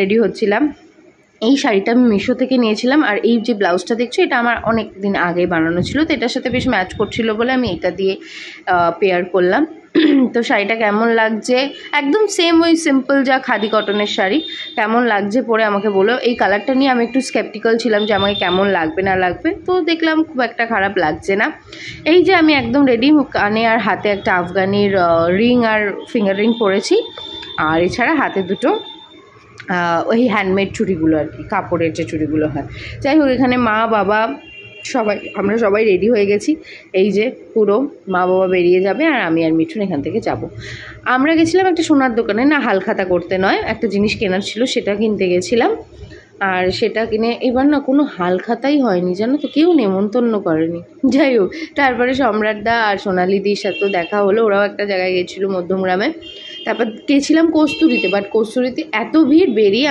Ready হচ্ছিলাম। এই শাড়িটা আমি মিশো থেকে নিয়েছিলাম, আর এই যে ব্লাউজটা দেখছো এটা আমার অনেক দিন আগে বানানো ছিল, তো এটার সাথে বেশ ম্যাচ করছিল বলে আমি এটা দিয়ে পেয়ার করলাম। তো শাড়িটা কেমন লাগছে, একদম সেম ওই সিম্পল যা খাদি কটনের শাড়ি, কেমন লাগছে পরে আমাকে বলো। এই কালারটা নিয়ে আমি একটু স্কেপটিক্যাল ছিলাম যে আমাকে কেমন লাগবে না লাগবে, তো দেখলাম খুব একটা খারাপ লাগছে না। এই যে আমি একদম রেডি, কানে আর হাতে একটা আফগানির রিং আর ফিঙ্গার রিং পরেছি, আর এছাড়া হাতে দুটো ওই হ্যান্ডমেড চুড়িগুলো আর কি, কাপড়ের যে চুড়িগুলো হয়। যাই হোক, এখানে মা বাবা আমরা সবাই রেডি হয়ে গেছি। এই যে পুরো মা বাবা বেরিয়ে যাবে আর আমি আর মিঠুন এখান থেকে যাব। আমরা গেছিলাম একটা সোনার দোকানে, না হালখাতা করতে নয়, একটা জিনিস কেনার ছিল সেটা কিনতে গেছিলাম। আর সেটা কিনে এবার না কোনো হালখাতাই হয়নি, জানো তো, কেউ নেমন্তন্ন করেনি। যাই হোক, তারপরে সম্রাটদা আর সোনালিদির সাথেও দেখা হলো, ওরাও একটা জায়গায় গেছিলো মধ্যমগ্রামে। তারপর গেছিলাম কস্তুরীতে, বাট কস্তুরীতে এত ভিড়, বেরিয়ে